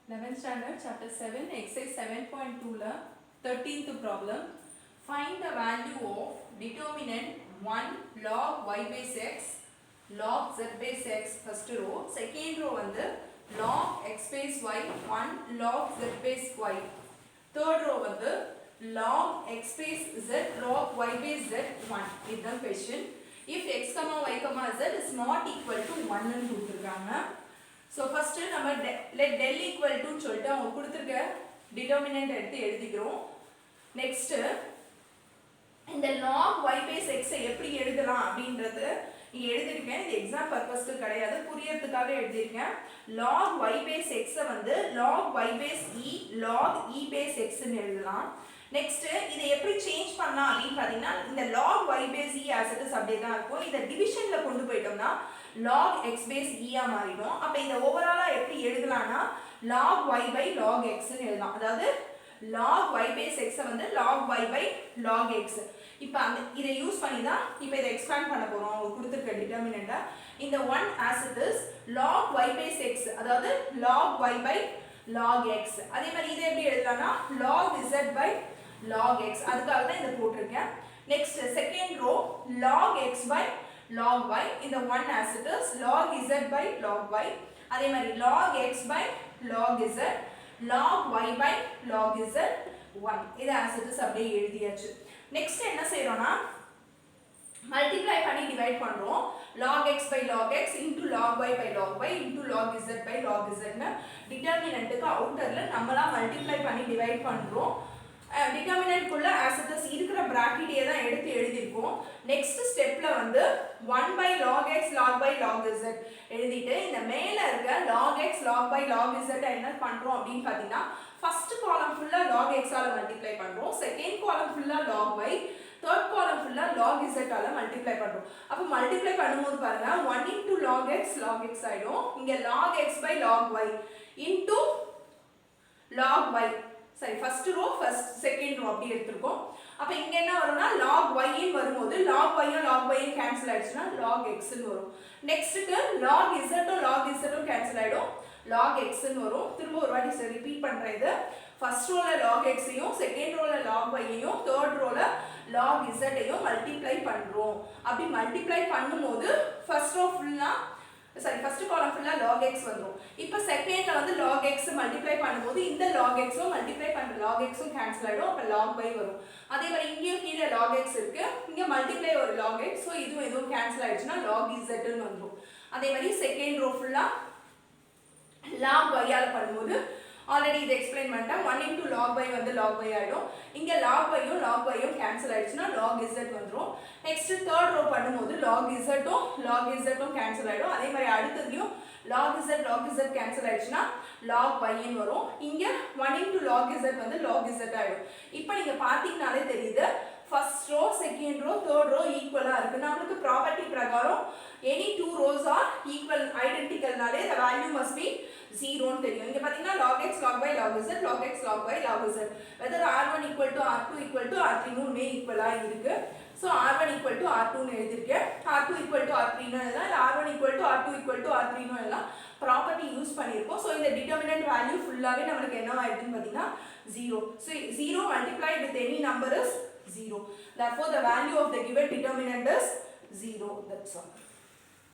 11th standard chapter 7 exercise 7.2 la 13th problem. Find the value of determinant 1 log y base x log z base x first row, second row வந்து log x base y 1 log z base y, third row வந்து log x base z log y base z 1. இதுதான் question. If x, y, z is not equal to 1 ன்னு கொடுத்திருக்காங்க. So first நம்ம let del equal to சொல்லிட்டு அவங்க கொடுத்திருக்க determinant எடுத்து எழுதிக்கிறோம். Next இந்த log y base x எப்படி எழுதலாம் அப்படின்றது இங்க எழுதிருக்கேன். இது எக்ஸாம் பர்பஸ்க்கு கிடையாது, புரியறதுக்காக எழுதிருக்கேன். log y base x வந்து log y base e log e base x ன்னு எழுதலாம். நெக்ஸ்ட் இதை எப்படி சேஞ்ச் பண்ணலாம் அப்படின்னு பாத்தீங்கன்னா இந்த log y base e as it is அப்படியே தான் இருக்கும். இத டிவிஷன்ல கொண்டு போய்ட்டோம்னா log x base e ஆ மாறிடும். அப்ப இந்த ஓவராலா எப்படி எழுதலாம்னா log y by log x ன்னு எழுதலாம். அதாவது log y base x வந்து log y by log x. இப்போ அந்த இதை யூஸ் பண்ணி தான் இப்போ இதை எக்ஸ்பேண்ட் பண்ண போறோம். அவங்க கொடுத்திருக்க டிட்டர்மினன்ட்டா இந்த 1 as it is log y base x அதாவது log y by log x. அதே மாதிரி இதை எப்படி எழுதலாம்னா log z by log x. அதுக்காக தான் இத போட்டுருக்கேன். Next second row log x by log y, இந்த 1 as it is log z by log y. அதே மாதிரி log x by log z log y by log z 1. இது as it is அப்படியே எழுதியாச்சு. நெக்ஸ்ட் என்ன செய்றோம்னா மல்டிப்ளை பண்ணி divide பண்றோம். log x by log x into log y by log y into log z by log z ன்னு டிட்டர்மினன்ட்க்கு அவுட்டர்ல நம்மளா multiply பண்ணி divide பண்றோம். டிட்டர்மினன்ட் குள்ள as it is இருக்கிற பிராக்கெட்டே தான் எடுத்து எழுதிருக்கோம். நெக்ஸ்ட் ஸ்டெப்ல வந்து 1 by log x log by log z எழுதிட்டு இந்த மேல இருக்க log x log by log z என்ன பண்றோம் அப்படினு பாத்தீங்கன்னா ஃபர்ஸ்ட் காலம் ஃபுல்லா log x ஆல மல்டிப்ளை பண்றோம், செகண்ட் காலம் ஃபுல்லா log y, third column ஃபுல்லா log z ஆல மல்டிப்ளை பண்றோம். அப்ப மல்டிப்ளை பண்ணும்போது பாருங்க 1 into log x ஆயிடும். இங்க log x by log y into log y. சரி, first row first second row அப்படி எடுத்துறோம். அப்ப இங்க என்ன வரும்னா log y ன்னு வரும்போது log y யும் log y யும் கேன்சல் ஆயிடுச்சுனா log x ன்னு வரும். நெக்ஸ்ட்க்கு log z ம் log z ம் கேன்சல் ஆயிடும், log x ன்னு வரும். திரும்ப ஒரு வாட்டி ரிப்பீட் பண்றேன். இது ஃபர்ஸ்ட் ரோல log x யும் செகண்ட் ரோல log y யும் தேர்ட் ரோல log z யும் மல்டிப்ளை பண்றோம். அப்படி மல்டிப்ளை பண்ணும்போது ஃபர்ஸ்ட் ரோ ஃபுல்லா ஃபர்ஸ்ட் காலம் ஃபுல்லா log x வந்துரும். இப்போ செகண்ட்ல வந்து log x மல்டிப்ளை பண்ணும்போது இந்த log x ம் மல்டிப்ளை பண்ற log x ம் கேன்சல் ஆயிடும். அப்ப log y வரும். அதே மாதிரி இங்கேயும் கீழ log x இருக்கு, இங்க மல்டிப்ளை ஒரு log x, சோ இதுவும் கேன்சல் ஆயிடுச்சுனா log z ன்னு வந்துரும். அதே மாதிரி செகண்ட் ரோ ஃபுல்லா log y ஆல பண்ணும்போது ஆல்ரெடி இத எக்ஸ்பிளைன் பண்ணிட்டேன். 1 into log y வந்து log y ஆயிடும். இங்க log y யும் கேன்சல் ஆயிடுச்சுனா log z வந்துரும். நெக்ஸ்ட் தேர்ட் ரோ பண்ணும்போது log z ம் கேன்சல் ஆயிடும். அதே மாதிரி அடுத்ததுலயும் log z கேன்சல் ஆயிடுச்சுனா log y ன்னு வரும். இங்க 1 into log z வந்து log z ஆயிடும். இப்போ நீங்க பாத்தீங்கனாலே தெரியுது first row second row third row ஈக்குவலா இருக்கு. நமக்கு ப்ராப்பர்ட்டி பிரகாரம் any two rows are equal identicalனாலே the value must be 0 ன்னு தெரியும். இங்க பாத்தீங்கன்னா log x log y log z log x log y log z whether r1 equal to r2 equal to r3 மே ஈக்குவலா இருக்கு. So r1 equal to r2 ன்னு எழுதிருக்கேன், r2 equal to r3 ன்னு எழுதலாம், r1 equal to r2 equal to r3 ன்னு எழுதலாம். Property use பண்ணிருக்கோம். So இந்த determinant value ஃபுல்லாவே நமக்கு என்ன ஆயிடுதுன்னு பாத்தீங்கன்னா 0. So 0 multiplied with any number is 0. Therefore the value of the given determinant is 0. That's all.